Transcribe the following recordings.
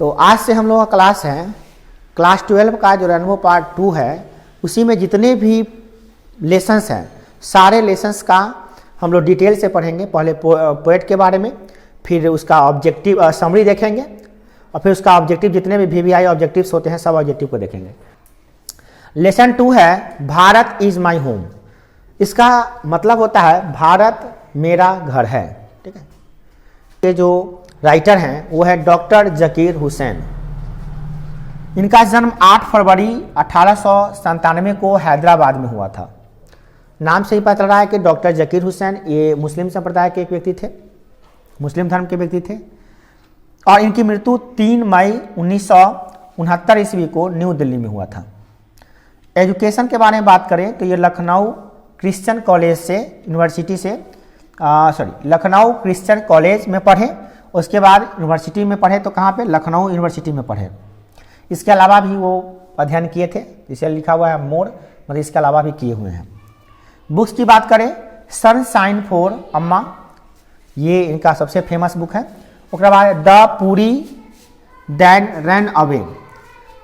तो आज से हम लोगों का क्लास है क्लास 12 का जो रेनबो पार्ट 2 है, उसी में जितने भी लेसन्स हैं सारे लेसन्स का हम लोग डिटेल से पढ़ेंगे। पहले पोएट के बारे में, फिर उसका ऑब्जेक्टिव समरी देखेंगे और फिर उसका ऑब्जेक्टिव, जितने भी VVI ऑब्जेक्टिव्स होते हैं सब ऑब्जेक्टिव को देखेंगे। लेसन 2 है भारत इज माई होम। इसका मतलब होता है भारत मेरा घर है। ठीक है, ये जो राइटर हैं वो है डॉक्टर जकीर हुसैन। इनका जन्म 8 फरवरी 1897 को हैदराबाद में हुआ था। नाम से ही पता चल रहा है कि डॉक्टर जकीर हुसैन ये मुस्लिम संप्रदाय के एक व्यक्ति थे, मुस्लिम धर्म के व्यक्ति थे। और इनकी मृत्यु 3 मई 1969 ईस्वी को न्यू दिल्ली में हुआ था। एजुकेशन के बारे में बात करें तो ये लखनऊ क्रिश्चियन कॉलेज से यूनिवर्सिटी से लखनऊ क्रिश्चियन कॉलेज में पढ़े, उसके बाद यूनिवर्सिटी में पढ़े। तो कहाँ पे? लखनऊ यूनिवर्सिटी में पढ़े। इसके अलावा भी वो अध्ययन किए थे, इसे लिखा हुआ है मोर, मतलब इसके अलावा भी किए हुए हैं। बुक्स की बात करें, सनशाइन फॉर अम्मा, ये इनका सबसे फेमस बुक है। उसके बाद द पूरी दैन रन अवे,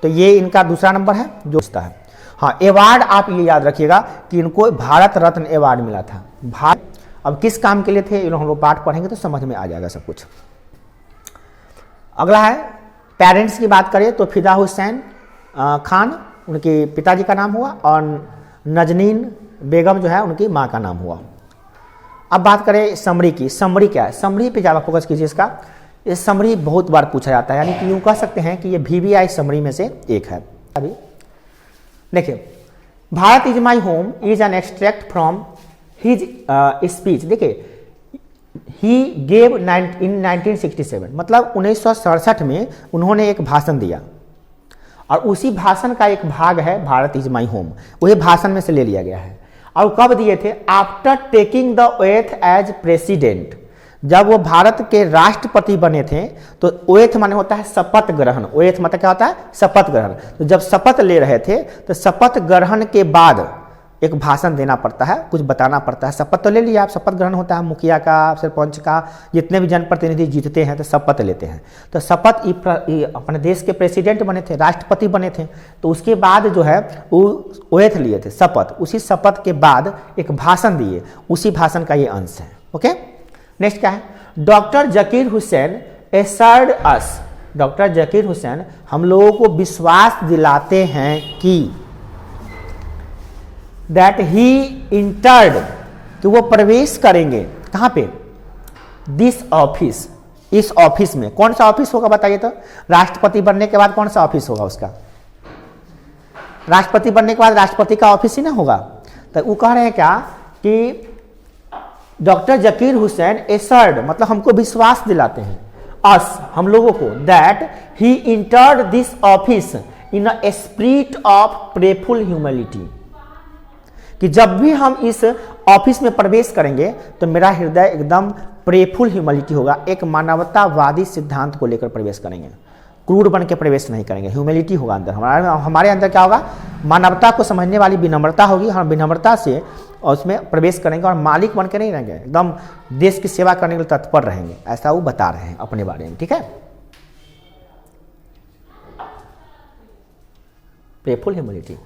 तो ये इनका दूसरा नंबर है जो है। हाँ, अवार्ड आप ये याद रखिएगा कि इनको भारत रत्न अवार्ड मिला था। भारत अब किस काम के लिए थे हम लोग पाठ पढ़ेंगे तो समझ में आ जाएगा सब कुछ। अगला है पेरेंट्स की बात करें तो फिदा हुसैन खान उनके पिताजी का नाम हुआ और नजनीन बेगम जो है उनकी माँ का नाम हुआ। अब बात करें समरी की। समरी क्या है? समरी पे ज़्यादा फोकस कीजिए इसका। ये समरी बहुत बार पूछा जाता है, यानी कि यूँ कह सकते हैं कि ये VVI समरी में से एक है। अभी देखिए, Bharat is my home is an extract from his speech. देखिए, ही गेव इन 1967, मतलब 1967 में उन्होंने एक भाषण दिया और उसी भाषण का एक भाग है भारत इज माई होम, वही भाषण में से ले लिया गया है। और कब दिए थे? After taking the oath as president, जब वो भारत के राष्ट्रपति बने थे। तो ओएथ माने होता है शपथ ग्रहण। ओएथ मतलब क्या होता है? शपथ ग्रहण। तो जब शपथ ले रहे थे तो शपथ ग्रहण के बाद एक भाषण देना पड़ता है, कुछ बताना पड़ता है। शपथ तो ले लिया आप, शपथ ग्रहण होता है मुखिया का, सरपंच का, जितने भी जनप्रतिनिधि जीतते हैं तो शपथ लेते हैं। तो शपथ अपने देश के प्रेसिडेंट बने थे, राष्ट्रपति बने थे। तो उसके बाद जो है वो ओएथ लिए थे, शपथ। उसी शपथ के बाद एक भाषण दिए, उसी भाषण का ये अंश है। ओके, नेक्स्ट क्या है? डॉक्टर जकीर हुसैन एसर्ड अस। डॉक्टर जकीर हुसैन हम लोगों को विश्वास दिलाते हैं कि दैट ही इंटर्ड, कि वो प्रवेश करेंगे कहाँ पे? दिस ऑफिस, इस ऑफिस में। कौन सा ऑफिस होगा बताइए तो? राष्ट्रपति बनने के बाद कौन सा ऑफिस होगा उसका? राष्ट्रपति बनने के बाद राष्ट्रपति का ऑफिस ही ना होगा। तो वो कह रहे हैं क्या कि डॉक्टर जकीर हुसैन एसर्ड, मतलब हमको विश्वास दिलाते हैं, अस हम लोगों को, that he entered this office in a spirit of prayerful humility, कि जब भी हम इस ऑफिस में प्रवेश करेंगे तो मेरा हृदय एकदम प्रेफुल ह्यूमिलिटी होगा, एक मानवतावादी सिद्धांत को लेकर प्रवेश करेंगे, क्रूर बन के प्रवेश नहीं करेंगे। ह्यूमिलिटी होगा अंदर, हमारे अंदर क्या होगा? मानवता को समझने वाली विनम्रता होगी। हम विनम्रता से उसमें प्रवेश करेंगे और मालिक बन के नहीं रहेंगे, एकदम देश की सेवा करने के लिए तत्पर रहेंगे। ऐसा वो बता रहे हैं अपने बारे में। ठीक है, प्रेफुल ह्यूमिलिटी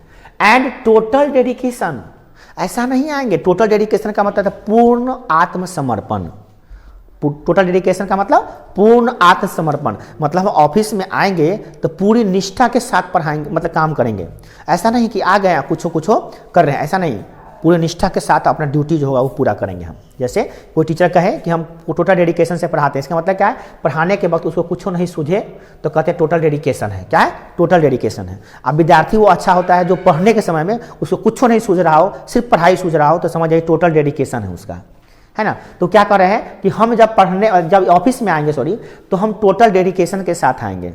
एंड टोटल डेडिकेशन। ऐसा नहीं आएंगे। टोटल डेडिकेशन का मतलब है पूर्ण आत्मसमर्पण। टोटल डेडिकेशन का मतलब पूर्ण आत्मसमर्पण, मतलब ऑफिस में आएंगे तो पूरी निष्ठा के साथ पढ़ाएंगे, मतलब काम करेंगे। ऐसा नहीं कि आ गए कुछ कर रहे हैं, ऐसा नहीं। पूरी निष्ठा के साथ अपना ड्यूटी जो होगा वो पूरा करेंगे हम। जैसे कोई टीचर कहे कि हम टोटल डेडिकेशन से पढ़ाते हैं, इसका मतलब क्या है? पढ़ाने के वक्त उसको कुछ नहीं सूझे तो कहते हैं टोटल डेडिकेशन है। क्या है? टोटल डेडिकेशन है। अब विद्यार्थी वो अच्छा होता है जो पढ़ने के समय में उसको कुछ नहीं सूझ रहा हो, सिर्फ पढ़ाई सूझ रहा हो, तो समझ जाइए टोटल डेडिकेशन है उसका, है ना। तो क्या कर रहे हैं कि हम जब ऑफिस में आएंगे तो हम टोटल डेडिकेशन के साथ आएंगे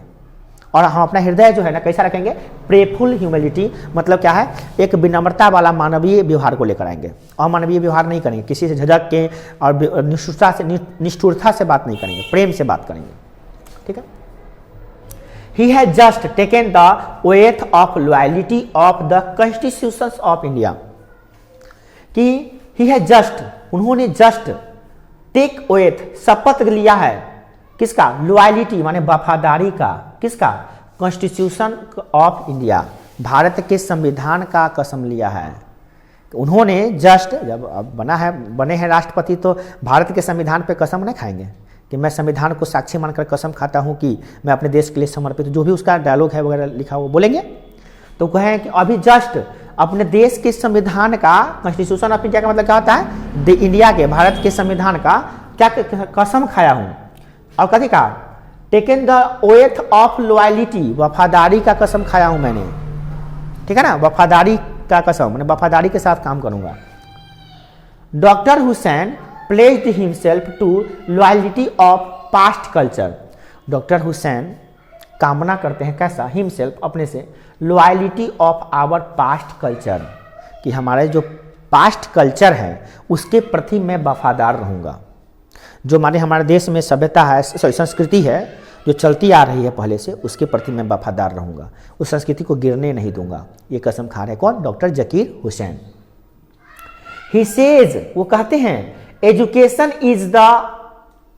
और हम अपना हृदय जो है ना कैसा रखेंगे? प्रेफुल ह्यूमिलिटी, मतलब क्या है? एक विनम्रता वाला मानवीय व्यवहार को लेकर आएंगे। और मानवीय व्यवहार नहीं करेंगे, किसी से झिझक के और निष्ठुरता से बात नहीं करेंगे, प्रेम से बात करेंगे। ठीक है। He has just taken the oath of loyalty of the Constitution of India, कि he has just, उन्होंने जस्ट टेक ओएथ, शपथ लिया है किसका? लॉयलिटी माने वफादारी का। किसका? कॉन्स्टिट्यूशन ऑफ इंडिया, भारत के संविधान का कसम लिया है। उन्होंने जस्ट जब अब बने हैं राष्ट्रपति तो भारत के संविधान पे कसम नहीं खाएंगे कि मैं संविधान को साक्षी मानकर कसम खाता हूं कि मैं अपने देश के लिए समर्पित, जो भी उसका डायलॉग है वगैरह लिखा वो बोलेंगे। तो कहें कि अभी जस्ट अपने देश के संविधान का, कॉन्स्टिट्यूशन ऑफ इंडिया का मतलब क्या होता है? इंडिया के, भारत के संविधान का क्या कसम खाया हूं। और कभी कहा टेकन द ओएथ ऑफ लॉयलिटी, वफादारी का कसम खाया हूं मैंने, ठीक है ना, वफादारी का कसम, मैंने वफादारी के साथ काम करूंगा। Doctor Hussain placed himself to loyalty of past culture, doctor Hussain कामना करते हैं कैसा? हिमसेल्फ, अपने से, loyalty of our past culture, कि हमारे जो पास्ट कल्चर है उसके प्रति मैं वफादार रहूंगा। जो हमारे देश में सभ्यता है, संस्कृति है जो चलती आ रही है पहले से, उसके प्रति मैं वफादार रहूंगा, उस संस्कृति को गिरने नहीं दूंगा। ये कसम खा रहे कौन? Doctor Zakir Hussain. He says, वो कहते हैं education is the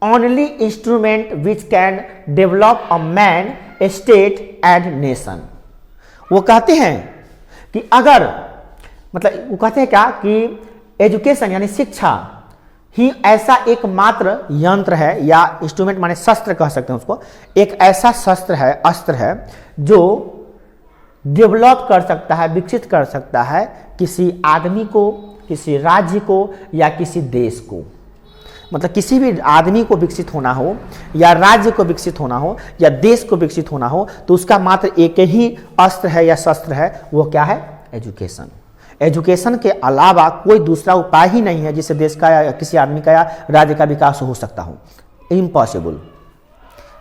only instrument which can develop a man, A state and nation. वो कहते हैं कि अगर, मतलब वो कहते हैं क्या कि एजुकेशन यानी शिक्षा ही ऐसा एकमात्र यंत्र है, या इंस्ट्रूमेंट माने शस्त्र कह सकते हैं उसको, एक ऐसा शस्त्र है, अस्त्र है जो डेवलप कर सकता है, विकसित कर सकता है किसी आदमी को, किसी राज्य को या किसी देश को। मतलब किसी भी आदमी को विकसित होना हो या राज्य को विकसित होना हो या देश को विकसित होना हो तो उसका मात्र एक ही अस्त्र है या शस्त्र है, वो क्या है? एजुकेशन। एजुकेशन के अलावा कोई दूसरा उपाय ही नहीं है जिससे देश का या किसी आदमी का या राज्य का विकास हो सकता हो। इम्पॉसिबल।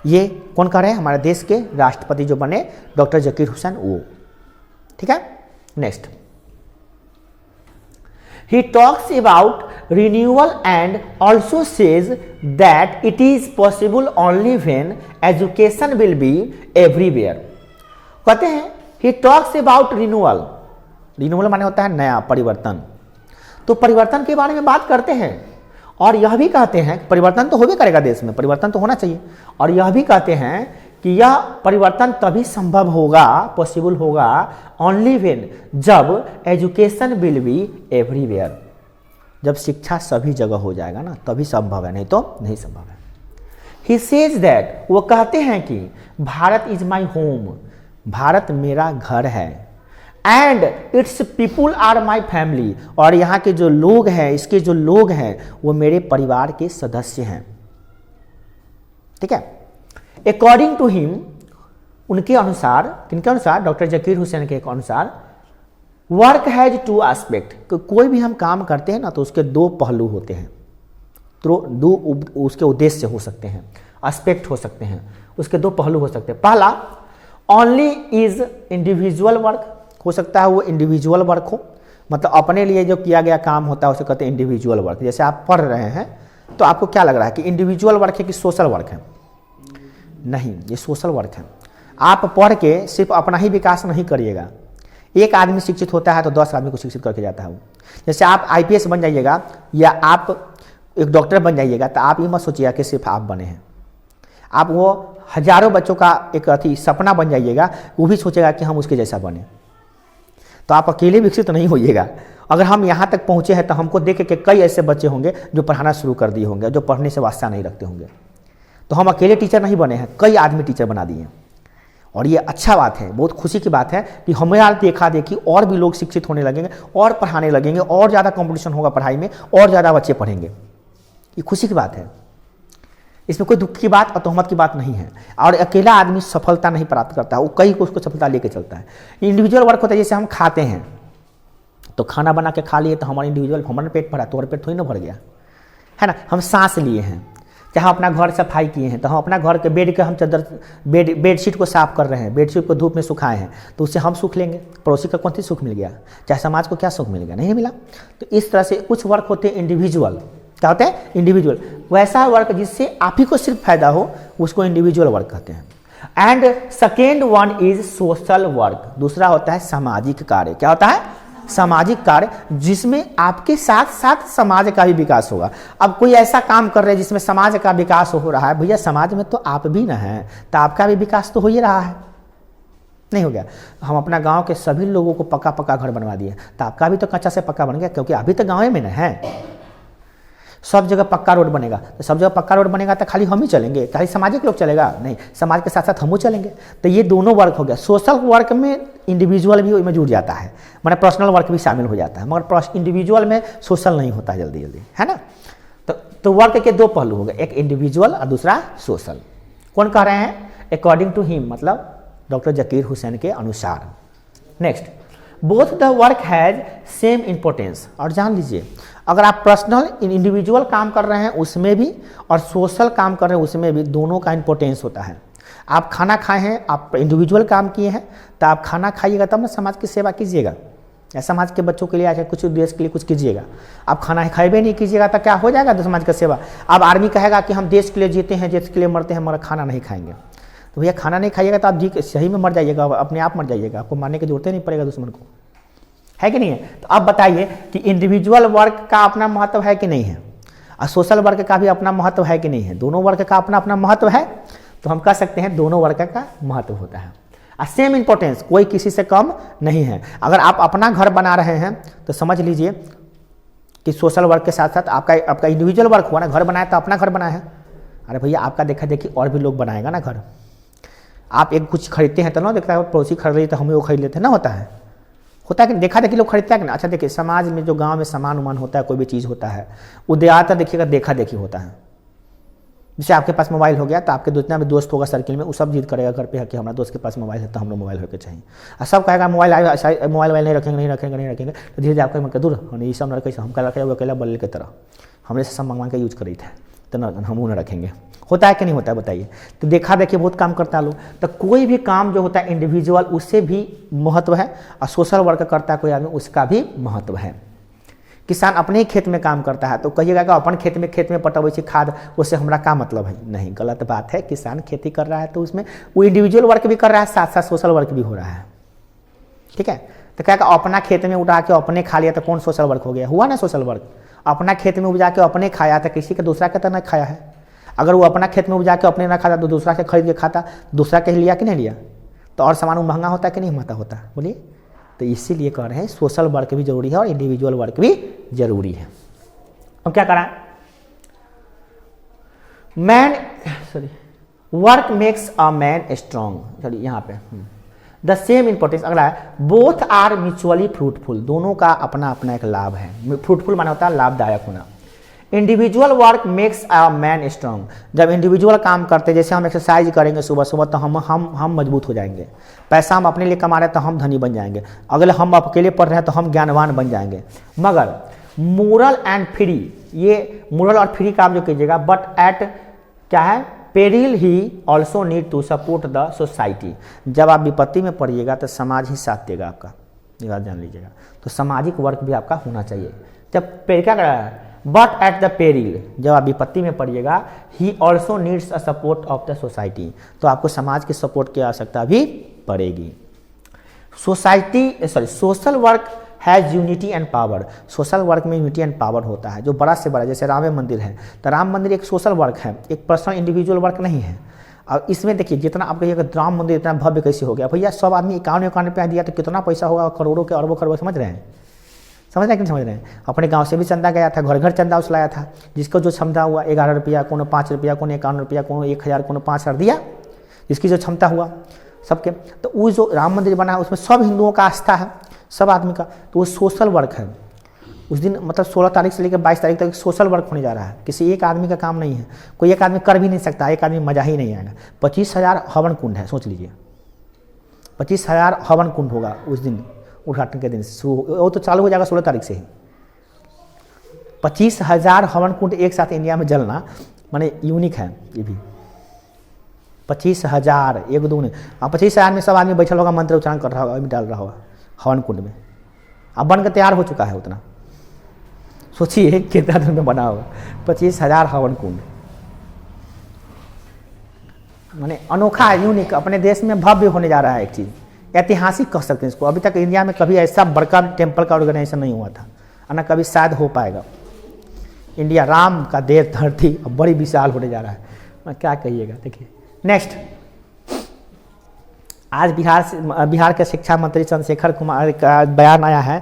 ये कौन कह रहे हैं? हमारे देश के राष्ट्रपति जो बने डॉक्टर जकीर हुसैन, वो, ठीक है। Next, he talks about renewal and also says that it is possible only when education will be everywhere। कहते हैं he talks about renewal, renewal माने होता है नया, परिवर्तन। तो परिवर्तन के बारे में बात करते हैं और यह भी कहते हैं परिवर्तन तो होबे करेगा, देश में परिवर्तन तो होना चाहिए, और यह भी कहते हैं कि यह परिवर्तन तभी संभव होगा, पॉसिबल होगा, ओनली व्हेन, जब एजुकेशन विल बी एवरीवेयर, जब शिक्षा सभी जगह हो जाएगा ना, तभी संभव है, नहीं तो नहीं संभव है। ही सेज दैट, वो कहते हैं कि Bharat is my home, Bharat मेरा घर है, and it's people are my family, और यहाँ के जो लोग हैं, इसके जो लोग हैं वो मेरे परिवार के सदस्य हैं, ठीक है। अकॉर्डिंग टू हिम, उनके अनुसार, किनके अनुसार? डॉक्टर जकीर हुसैन के अनुसार, वर्क हैज टू एस्पेक्ट, कोई भी हम काम करते हैं ना तो उसके दो पहलू होते हैं, तो दो उसके उद्देश्य हो सकते हैं, एस्पेक्ट हो सकते हैं, उसके दो पहलू हो सकते हैं। पहला, ओनली इज इंडिविजुअल वर्क, हो सकता है वो इंडिविजुअल वर्क हो, मतलब अपने लिए जो किया गया काम होता है उसे कहते हैं इंडिविजुअल वर्क। जैसे आप पढ़ रहे हैं तो आपको क्या लग रहा है कि इंडिविजुअल वर्क है कि सोशल वर्क है? नहीं, ये सोशल वर्क है। आप पढ़ के सिर्फ अपना ही विकास नहीं करिएगा, एक आदमी शिक्षित होता है तो 10 आदमी को शिक्षित करके जाता है वो। जैसे आप आईपीएस बन जाइएगा या आप एक डॉक्टर बन जाइएगा तो आप ये मत सोचिएगा कि सिर्फ आप बने हैं, आप वो हजारों बच्चों का एक सपना बन जाइएगा, वो भी सोचेगा कि हम उसके जैसा बने। तो आप अकेले विकसित नहीं होइएगा। अगर हम यहाँ तक पहुँचे हैं तो हमको देख के कई ऐसे बच्चे होंगे जो पढ़ाना शुरू कर दिए होंगे, जो पढ़ने से वास्ता नहीं रखते होंगे। तो हम अकेले टीचर नहीं बने हैं, कई आदमी टीचर बना दिए हैं, और ये अच्छा बात है, बहुत खुशी की बात है कि हमें देखा देखी और भी लोग शिक्षित होने लगेंगे और पढ़ाने लगेंगे, और ज़्यादा कंपटीशन होगा पढ़ाई में, और ज़्यादा बच्चे पढ़ेंगे। ये खुशी की बात है, इसमें कोई दुख की बात और तोहमत की बात नहीं है। और अकेला आदमी सफलता नहीं प्राप्त करता, वो कई को उसको सफलता लेके चलता है। इंडिविजुअल वर्क होता है, जैसे हम खाते हैं तो खाना बना के खा लिए तो हमारा इंडिविजुअल, हमारा पेट भरा, तो पेट थोड़ी ना भर गया है ना। हम सांस लिए हैं, चाहे अपना घर सफाई किए हैं, तो हम अपना घर के बेड के हम चादर बेडशीट को साफ कर रहे हैं, बेडशीट को धूप में सुखाए हैं, तो उससे हम सुख लेंगे। पड़ोसी का कौन सी सुख मिल गया? चाहे समाज को क्या सुख मिल गया? नहीं मिला। तो इस तरह से कुछ वर्क होते हैं इंडिविजुअल, क्या होता है? इंडिविजुअल। वैसा वर्क जिससे आप ही को सिर्फ फायदा हो उसको इंडिविजुअल वर्क कहते हैं। And second one is social work, दूसरा होता है सामाजिक कार्य। क्या होता है? सामाजिक कार्य जिसमें आपके साथ साथ समाज का भी विकास होगा। अब कोई ऐसा काम कर रहे हैं जिसमें समाज का विकास हो रहा है, भैया समाज में तो आप भी ना हैं, तो आपका भी विकास तो हो ही रहा है, नहीं हो गया। हम अपना गांव के सभी लोगों को पक्का पक्का घर बनवा दिए, तो आपका भी तो कच्चा से पक्का बन गया, क्योंकि अभी तो गाँव में ना है। सब जगह पक्का रोड बनेगा, तो सब जगह पक्का रोड बनेगा तो खाली हम ही चलेंगे, खाली सामाजिक लोग चलेगा नहीं, समाज के साथ साथ हम चलेंगे। तो ये दोनों वर्क हो गया। सोशल वर्क में इंडिविजुअल भी में जुड़ जाता है, मैंने पर्सनल वर्क भी शामिल हो जाता है, मगर इंडिविजुअल में सोशल नहीं होता जल्दी जल्दी, है ना। तो वर्क के दो पहलू हो गए, एक इंडिविजुअल और दूसरा सोशल। कौन कह रहे हैं? अकॉर्डिंग टू हिम, मतलब डॉक्टर जकीर हुसैन के अनुसार। Next, both the work has same importance. और जान लीजिए, अगर आप पर्सनल इंडिविजुअल काम कर रहे हैं उसमें भी और सोशल काम कर रहे हैं उसमें भी, दोनों का इंपॉर्टेंस होता है। आप खाना खाए हैं, आप इंडिविजुअल काम किए हैं, तो आप खाना खाइएगा तब ना समाज की सेवा कीजिएगा, या समाज के बच्चों के लिए आके कुछ देश के लिए कुछ कीजिएगा। आप खाना खाए नहीं कीजिएगा तो क्या हो जाएगा तो समाज का सेवा। अब आर्मी कहेगा कि हम देश के लिए जीते हैं, देश के लिए मरते हैं, मगर खाना नहीं खाएंगे, तो भैया खाना नहीं खाइएगा तो आप जी सही में मर जाइएगा, अपने आप मर जाइएगा, आपको मारने की जरूरत नहीं पड़ेगा दुश्मन को, है कि नहीं है। तो अब बताइए कि इंडिविजुअल वर्क का अपना महत्व है कि नहीं है, और सोशल वर्क का भी अपना महत्व है कि नहीं है। दोनों वर्क का अपना अपना महत्व है, तो हम कह सकते हैं दोनों वर्क का महत्व होता है, और सेम इंपॉर्टेंस, कोई किसी से कम नहीं है। अगर आप अपना घर बना रहे हैं तो समझ लीजिए कि सोशल वर्क के साथ साथ आपका इंडिविजुअल वर्क हुआ ना, घर बनाया तो अपना घर बना है। अरे भैया आपका देखा देखी और भी लोग बनाएगा ना घर। आप एक कुछ खरीदते हैं तो ना देखता है पड़ोसी खरीद रही तो हमें वो खरीद लेते हैं ना, होता है कि देखा देखी लोग खरीदता है कि ना। अच्छा देखिए, समाज में जो गांव में सामान उमान होता है, कोई भी चीज़ होता है, वो ज़्यादातर देखिएगा देखा देखी होता है। जैसे आपके पास मोबाइल हो गया तो आपके जितना भी दोस्त होगा सर्किल में, वो सब जिद करेगा घर पे कि हमारा दोस्त के पास मोबाइल है तो हम लोग मोबाइल होकर चाहिए, और सब कहेगा मोबाइल नहीं रखेंगे। तो धीरे धीरे आपको मैं दूर ये सब कैसे हम कल वो अकेला बल्ले की तरह हमने से सब मंगवा के यूज करी थे, तो ना हम वो न रखेंगे। होता है कि नहीं होता है बताइए। तो देखा देखिए बहुत काम करता है लोग। तो कोई भी काम जो होता है इंडिविजुअल, उससे भी महत्व है, और सोशल वर्क करता है कोई आदमी, उसका भी महत्व है। किसान अपने ही खेत में काम करता है तो कहिएगा कि अपन खेत में पटबै छी खाद, उससे हमारा क्या मतलब है? नहीं, गलत बात है। किसान खेती कर रहा है तो उसमें वो इंडिविजुअल वर्क भी कर रहा है, साथ साथ सोशल वर्क भी हो रहा है, ठीक है। तो क्या अपना खेत में उड़ा के अपने खा लिया तो कौन सोशल वर्क हो गया? हुआ ना सोशल वर्क। अपना खेत में उपजा के अपने खाया तो किसी का दूसरा का तो नहीं खाया है। अगर वो अपना खेत में उपजा के अपने ना खाता तो दूसरा से खरीद के खाता, दूसरा के लिया कि नहीं लिया, तो और सामान महंगा होता है कि नहीं महंगा होता? बोलिए। तो इसीलिए कह रहे हैं सोशल वर्क भी जरूरी है और इंडिविजुअल वर्क भी जरूरी है। अब क्या करा, work makes a man strong. चलिए यहाँ पे द सेम इंपॉर्टेंस अगला है, बोथ आर म्यूचुअली फ्रूटफुल। दोनों का अपना अपना एक लाभ है। फ्रूटफुल माना होता है लाभदायक होना। Individual work makes a man strong. जब इंडिविजुअल काम करते, जैसे हम एक्सरसाइज करेंगे सुबह सुबह तो हम मजबूत हो जाएंगे। पैसा हम अपने लिए कमा रहे हैं तो हम धनी बन जाएंगे। अगले हम अकेले पढ़ रहे हैं तो हम ज्ञानवान बन जाएंगे। मगर मोरल एंड फ्री, ये मोरल और फ्री काम जो कीजिएगा, बट एट क्या है, peril he also need to support the society. जब आप विपत्ति में पड़िएगा तो समाज ही साथ देगा आपका, ये बात जान लीजिएगा। तो सामाजिक वर्क भी आपका होना चाहिए। जब क्या कर रहा है, बट एट द पेरिल, जब आप विपत्ति में पड़िएगा, he also needs a support of the society, तो आपको समाज के सपोर्ट की आवश्यकता भी पड़ेगी। Social work has unity and power. Social work में यूनिटी एंड पावर होता है। जो बड़ा से बड़ा, जैसे राम मंदिर है तो राम मंदिर एक सोशल वर्क है, एक पर्सनल इंडिविजुअल वर्क नहीं है। अब इसमें देखिए, जितना आप कहिएगा राम मंदिर इतना भव्य कैसे हो गया, भैया सब आदमी 51 रुपया दिया तो कितना पैसा होगा, करोड़ों के अरबों खरबों, समझ रहे हैं कि नहीं समझ रहे हैं। अपने गांव से भी चंदा गया था, घर घर चंदा उसलाया था, जिसको जो क्षमता हुआ 11 रुपया, कोनो 5 रुपया, कोनो 51 रुपया, कोनो 1000, कोनो 5000 दिया, जिसकी जो क्षमता हुआ सबके। तो वो जो राम मंदिर बना है उसमें सब हिंदुओं का आस्था है, सब आदमी का, तो वो सोशल वर्क है। उस दिन मतलब 16 तारीख से लेकर 22 तारीख तक सोशल वर्क होने जा रहा है। किसी एक आदमी का काम नहीं है, कोई एक आदमी कर भी नहीं सकता, एक आदमी मजा ही नहीं आएगा। 25,000 हवन कुंड है, सोच लीजिए 25,000 हवन कुंड होगा उस दिन, उद्घाटन के दिन शुरू। वो तो चालू हो जाएगा 16 तारीख से ही। 25,000 हवन कुंड एक साथ इंडिया में जलना माने यूनिक है। ये भी 25,000, एक दो नहीं, 25,000 में सब आदमी बैठल होगा, मंत्र उच्चारण कर रहा होगा, डाल रहा होगा हवन कुंड में। अब बन के तैयार हो चुका है उतना, सोचिए कितना दिन में बना होगा 25,000 हवन कुंड। माने अनोखा यूनिक, अपने देश में भव्य होने जा रहा है एक चीज़, ऐतिहासिक कह सकते हैं इसको। अभी तक इंडिया में कभी ऐसा बड़का टेम्पल का ऑर्गेनाइजेशन नहीं हुआ था, और ना कभी शायद हो पाएगा। इंडिया राम का देश धरती अब बड़ी विशाल होने जा रहा है, मैं क्या कहिएगा। देखिए नेक्स्ट, आज बिहार के शिक्षा मंत्री चंद्रशेखर कुमार का बयान आया है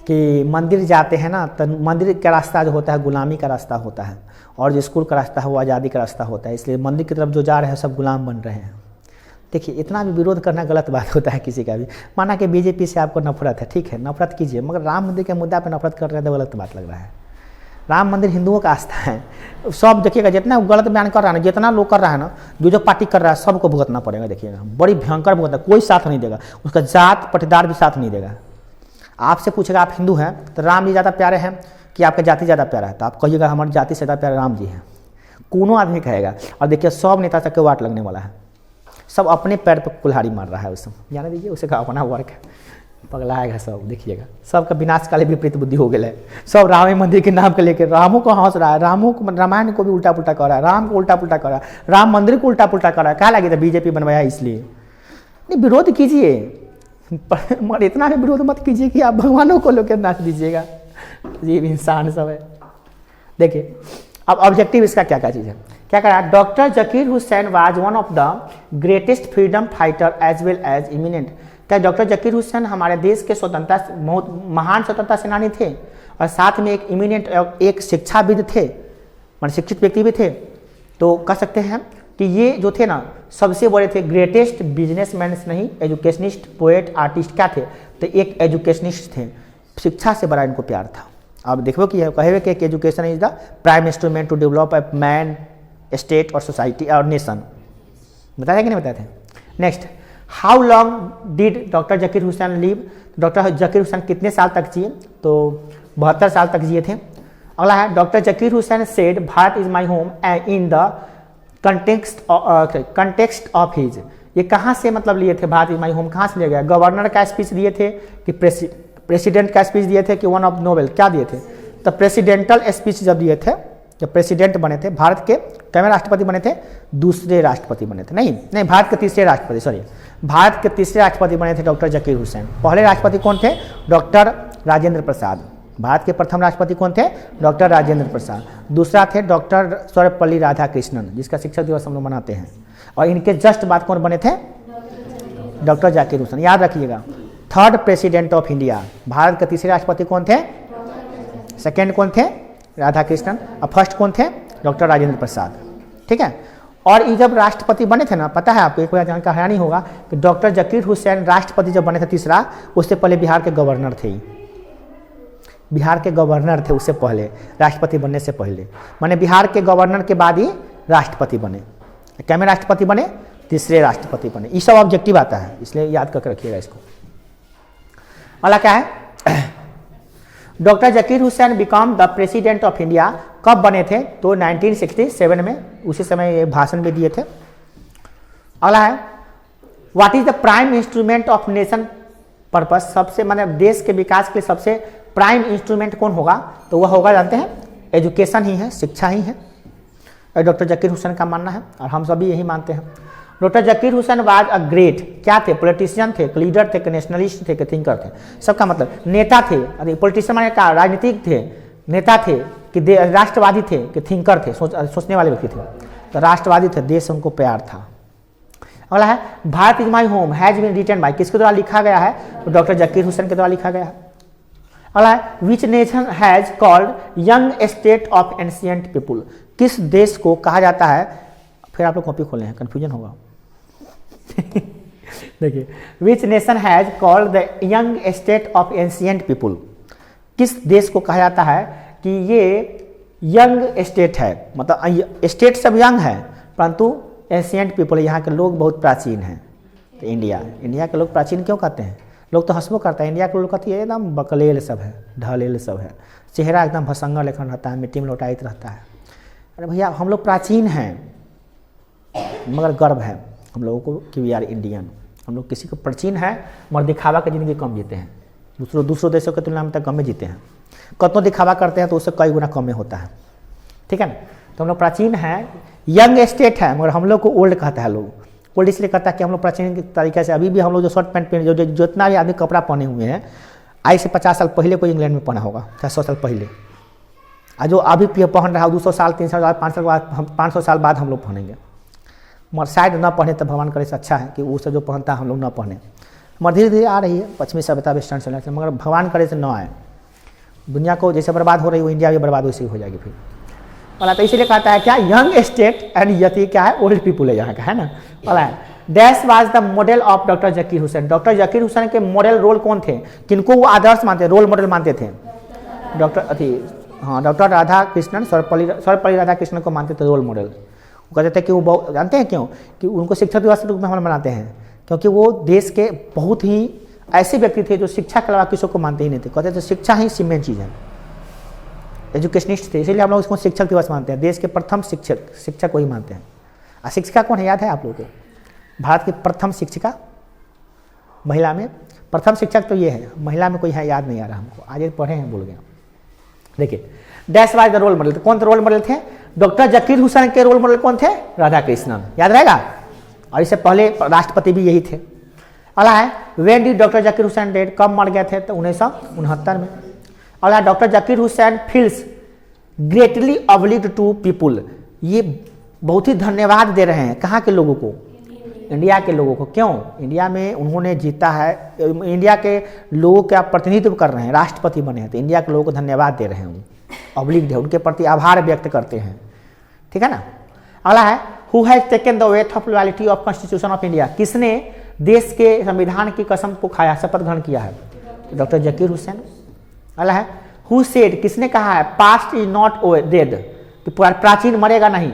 कि मंदिर जाते हैं ना, तो मंदिर का रास्ता जो होता है गुलामी का रास्ता होता है, और जो स्कूल का रास्ता है वो आज़ादी का रास्ता होता है, इसलिए मंदिर की तरफ जो जा रहे हैं सब गुलाम बन रहे हैं। देखिए इतना भी विरोध करना गलत बात होता है किसी का भी। माना कि बीजेपी से आपको नफरत है, ठीक है नफरत कीजिए, मगर राम मंदिर के मुद्दा पर नफरत कर रहे हैं तो गलत बात लग रहा है। राम मंदिर हिंदुओं का आस्था है, सब देखिएगा जितना गलत बयान कर रहा है ना, जितना लोग कर रहा है ना, जो पार्टी कर रहा है सबको भुगतना पड़ेगा। देखिएगा बड़ी भयंकर भुगतना, कोई साथ नहीं देगा, उसका जात पटीदार भी साथ नहीं देगा। आपसे पूछेगा आप हिंदू हैं तो राम जी ज़्यादा प्यारे हैं कि आपका जाति ज़्यादा प्यारा है, तो आप कहिएगा हमारी जाति से ज़्यादा प्यारे राम जी हैं, कोनो आदमी कहेगा। और देखिए सब नेता तक के वाट लगने वाला है, सब अपने पैर पर कुल्हाड़ी मार रहा है, उस जाने दीजिए, उसे का अपना वर्क है, पगलाएगा सब। देखिएगा सबका विनाशकाली विपरीत बुद्धि हो गया है, सब राम मंदिर के नाम के लेके रामों को हंस रहा है, रामों को रामायण को भी उल्टा पुल्टा कर रहा है, राम को उल्टा पुल्टा कर रहा है, राम मंदिर को उल्टा पुल्टा कर रहा है। क्या लगे था बीजेपी बनवाया इसलिए? नहीं, विरोध कीजिए, मगर इतना भी विरोध मत कीजिए कि आप भगवानों को लोग नाच दीजिएगा। जीव इंसान सब है। देखिए अब ऑब्जेक्टिव इसका क्या क्या चीज़ है, क्या करा। Doctor Zakir Hussain was one of the greatest freedom fighter as well as eminent. क्या डॉक्टर जकीर हुसैन हमारे देश के स्वतंत्रता बहुत महान स्वतंत्रता सेनानी थे, और साथ में एक इमिनेंट एक शिक्षाविद थे, मान शिक्षित व्यक्ति भी थे। तो कह सकते हैं कि ये जो थे ना सबसे बड़े थे, ग्रेटेस्ट बिजनेसमैन नहीं, एजुकेशनिस्ट, पोएट, आर्टिस्ट क्या थे, तो एक एजुकेशनिस्ट थे। शिक्षा से बड़ा इनको प्यार था। अब देखो कि कहे कि education is the prime instrument to develop a man, state और सोसाइटी और नेशन। बताया कि नहीं बताए थे। Next, how long did doctor Zakir Hussain live. Doctor Zakir Hussain कितने साल तक जिए, तो 72 साल तक जिए थे। अगला है, doctor Zakir Hussain said Bharat is my home in the context of his. ये कहाँ से मतलब लिए थे, भारत इज माई होम कहाँ से लिया गया? गवर्नर का स्पीच दिए थे कि प्रेसिडेंट का स्पीच दिए थे कि वन ऑफ नोबेल क्या दिए थे? तो प्रेसिडेंटल स्पीच जब दिए थे, जब प्रेसिडेंट बने थे, भारत के कैसे राष्ट्रपति बने थे? दूसरे राष्ट्रपति बने थे, नहीं भारत के तीसरे राष्ट्रपति, सॉरी भारत के तीसरे राष्ट्रपति बने थे डॉक्टर जकीर हुसैन। पहले राष्ट्रपति कौन थे? डॉक्टर राजेंद्र प्रसाद। भारत के प्रथम राष्ट्रपति कौन थे? डॉक्टर राजेंद्र प्रसाद। दूसरा थे डॉक्टर सर्वपल्ली राधाकृष्णन, जिसका शिक्षक दिवस हम लोग मनाते हैं। और इनके जस्ट बाद कौन बने थे? डॉक्टर जकीर हुसैन। याद रखिएगा, third president of India. Bharat के तीसरे राष्ट्रपति कौन थे? सेकेंड कौन थे? राधाकृष्णन। और फर्स्ट कौन थे? डॉक्टर राजेंद्र प्रसाद। ठीक है। और ये जब राष्ट्रपति बने थे ना, पता है आपको, एक बार जानकर हैरानी होगा कि डॉक्टर जकीर हुसैन राष्ट्रपति जब बने थे तीसरा, उससे पहले बिहार के गवर्नर थे। बिहार के गवर्नर थे उससे पहले, राष्ट्रपति बनने से पहले। माने बिहार के गवर्नर के बाद ही राष्ट्रपति बने। क्या में राष्ट्रपति बने? तीसरे राष्ट्रपति बने। ये सब ऑब्जेक्टिव आता है, इसलिए याद करके रखिएगा इसको। अगला क्या है? Doctor Zakir Hussain become the president of India कब बने थे? तो 1967 में, उसी समय ये भाषण भी दिए थे। अगला है, what is the prime instrument of nation purpose. सबसे माने देश के विकास के लिए सबसे प्राइम इंस्ट्रूमेंट कौन होगा? तो वह होगा, जानते हैं, एजुकेशन ही है, शिक्षा ही है। डॉक्टर जकीर हुसैन का मानना है, और हम सभी यही मानते हैं। Doctor Zakir Hussain was a great, क्या थे? पॉलिटिशियन थे, लीडर थे, नेशनलिस्ट थे, थिंकर थे। सबका मतलब नेता थे। अरे पॉलिटिशियन माने क्या? राजनीतिक थे, नेता थे कि राष्ट्रवादी थे कि थिंकर थे, सोचने वाले व्यक्ति थे। तो राष्ट्रवादी थे, देश उनको प्यार था। अगला है, Bharat is my home has been written by, किसके द्वारा लिखा गया है? तो डॉक्टर जकीर हुसैन के द्वारा लिखा गया है। अगला है, which nation has called young state of ancient people. किस देश को कहा जाता है? फिर आप लोग कॉपी खोले हैं, कंफ्यूजन होगा। देखिए, which nation has called the young state of ancient people. किस देश को कहा जाता है कि ये यंग स्टेट है? मतलब स्टेट सब यंग है, परंतु एंशिएंट पीपल, यहाँ के लोग बहुत प्राचीन हैं। तो इंडिया के लोग प्राचीन क्यों कहते हैं? लोग तो हंसबो करता है, इंडिया के लोग कहते हैं एकदम बकलेल सब है, ढलेल सब है, चेहरा एकदम भसंगा लेखन रहता है, मिट्टी में लौटाइत रहता है। अरे भैया, हम लोग प्राचीन हैं, मगर गर्व है हम लोगों को कि वी आर इंडियन। हम लोग किसी को प्राचीन है, मगर दिखावा की ज़िंदगी कम जीते हैं। दूसरों देशों की तुलना में तक कम में जीते हैं। कतों दिखावा करते हैं तो उससे कई गुना कम में होता है। ठीक है ना? तो हम लोग प्राचीन हैं, यंग स्टेट है, मगर हम लोग को ओल्ड कहता है लोग। कोल्ड इसलिए करता है कि हम लोग प्राचीन तरीके से अभी भी हम लोग जो शर्ट पैंट पहने जो जितना भी आदमी कपड़ा पहने हुए हैं आज से 50 साल पहले कोई इंग्लैंड में पहना होगा, 100 साल पहले, और जो अभी पहन रहा है 200 साल 300 साल 500 साल बाद 500 साल बाद हम लोग पहनेंगे। मगर शायद ना पहने तो भगवान करे से अच्छा है कि वो सब जो पहनता है हम लोग ना पहने। मगर धीरे धीरे आ रही है पश्चिमी सभ्यता वेस्टर्न चलने से, मगर भगवान करे से ना आए। दुनिया को जैसे बर्बाद हो रही है वो इंडिया भी बर्बाद वैसे ही हो जाएगी फिर। बोला तो इसीलिए कहता है क्या यंग स्टेट एंड यति क्या है ओल्ड पीपुल है यहाँ का, है ना। बोला है that was the model of doctor Zakir Hussain. Doctor Zakir Hussain के मॉडल रोल कौन थे, किनको वो आदर्श मानते, रोल मॉडल मानते थे? डॉक्टर राधा कृष्णन, सर्वपल्ली राधा कृष्णन को मानते थे रोल मॉडल। वो कहते थे कि वो जानते हैं क्यों कि उनको शिक्षक दिवस के रूप में हम मनाते हैं, क्योंकि वो देश के बहुत ही ऐसे व्यक्ति थे जो शिक्षा के अलावा किसी को मानते ही नहीं थे। कहते थे शिक्षा ही सीमेंट चीज़ है, एजुकेशनिस्ट थे, इसीलिए हम लोग इसको शिक्षक दिवस मानते हैं। देश के प्रथम शिक्षक वही मानते हैं। और शिक्षिका कौन है याद है आप लोगों को? भारत की प्रथम शिक्षिका महिला में प्रथम शिक्षक तो ये है, महिला में कोई है याद नहीं आ रहा हमको, आज पढ़े हैं भूल गए। देखिए dash was the role model, कौन रोल मॉडल थे? डॉक्टर जकीर हुसैन के रोल मॉडल कौन थे? राधा कृष्णन, याद रहेगा। और इससे पहले राष्ट्रपति भी यही थे। अगला है when did doctor Zakir Hussain dead, कब मर गए थे? तो 1969 में। अगला doctor Zakir Hussain feels greatly obliged to people, ये बहुत ही धन्यवाद दे रहे हैं कहाँ के लोगों को? इंडिया के लोगों को। क्यों? इंडिया में उन्होंने जीता है, इंडिया के लोगों का प्रतिनिधित्व कर रहे हैं, राष्ट्रपति बने हैं, तो इंडिया के लोगों को धन्यवाद दे रहे हैं, ऑब्लिग्ड है, उनके प्रति आभार व्यक्त करते हैं, ठीक है ना। अगला है who has taken the oath of loyalty of constitution of India, किसने देश के संविधान की कसम को खाया, शपथ ग्रहण किया है? डॉक्टर जकीर हुसैन। अगला है हु सेड, किसने कहा है पास्ट इज नॉट डेड, कि प्राचीन मरेगा नहीं,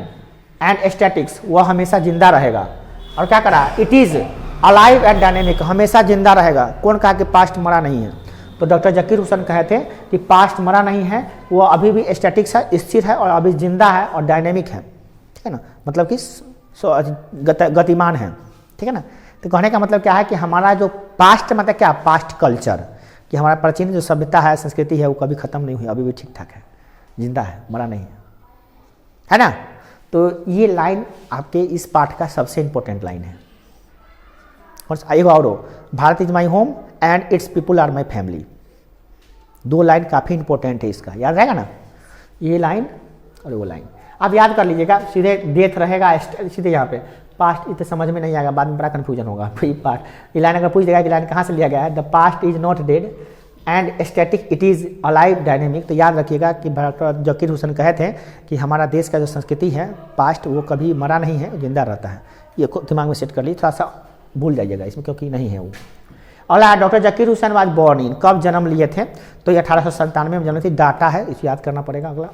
एंड स्टैटिक्स, वह हमेशा जिंदा रहेगा। और क्या करा? It is alive and dynamic, हमेशा जिंदा रहेगा। कौन कहा कि पास्ट मरा नहीं है? तो डॉक्टर जकीर हुसैन कहे थे कि पास्ट मरा नहीं है, वो अभी भी स्टैटिक्स है, स्थिर है और अभी जिंदा है और डायनेमिक है, ठीक है ना, मतलब कि गतिमान है, ठीक है ना। तो कहने का मतलब क्या है कि हमारा जो पास्ट मतलब क्या, पास्ट कल्चर, कि हमारा प्राचीन जो सभ्यता है, संस्कृति है, वो कभी खत्म नहीं हुई, अभी भी ठीक ठाक है, जिंदा है, मरा नहीं है ना। तो ये लाइन आपके इस पाठ का सबसे इंपॉर्टेंट लाइन है। और एक और Bharat is my home and it's people are my family, दो लाइन काफ़ी इंपॉर्टेंट है, इसका याद रहेगा ना, ये लाइन और वो लाइन आप याद कर लीजिएगा। सीधे डेथ रहेगा सीधे यहाँ पे, पास्ट इतने समझ में नहीं आएगा, बाद में बड़ा कन्फ्यूजन होगा। ये लाइन अगर पूछ देगा कि लाइन कहाँ से लिया गया है, the past is not dead and static it is alive dynamic, तो याद रखिएगा कि डॉक्टर जकीर हुसैन कहे थे कि हमारा देश का जो संस्कृति है पास्ट वो कभी मरा नहीं है, जिंदा रहता है। ये दिमाग में सेट कर ली, थोड़ा सा भूल जाइएगा इसमें क्योंकि नहीं है वो। अगला doctor Zakir Hussain was born in, कब जन्म लिए थे? तो ये 1897 में जन्म थी, डाटा है, इसे याद करना पड़ेगा। अगला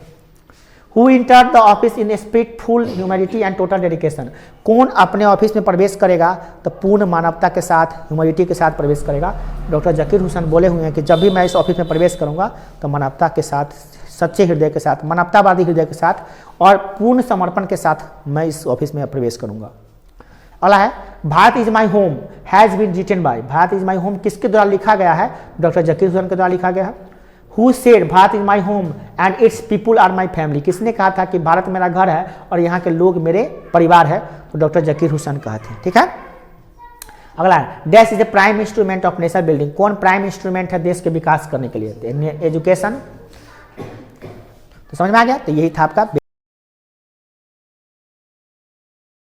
who entered the office in spirit full humanity and total dedication, कौन अपने ऑफिस में प्रवेश करेगा तो पूर्ण मानवता के साथ, ह्यूमैनिटी के साथ प्रवेश करेगा? डॉक्टर जकीर हुसैन बोले हुए हैं कि जब भी मैं इस ऑफिस में प्रवेश करूंगा तो मानवता के साथ, सच्चे हृदय के साथ, मानवतावादी हृदय के साथ और पूर्ण समर्पण के साथ मैं इस ऑफिस में प्रवेश करूंगा। अगला है Bharat is my home has been written by, Bharat is my home किसके द्वारा लिखा गया है? डॉक्टर जकीर हुसैन के द्वारा लिखा गया है। Who said Bharat is my home and it's people are my family, किसने कहा था कि भारत मेरा घर है और यहाँ के लोग मेरे परिवार है? तो डॉक्टर जकीर हुसैन कहा थे, ठीक है। अगला है dash is the prime instrument of nation building, कौन प्राइम इंस्ट्रूमेंट है देश के विकास करने के लिए? एजुकेशन। तो समझ में आ गया, तो यही था आपका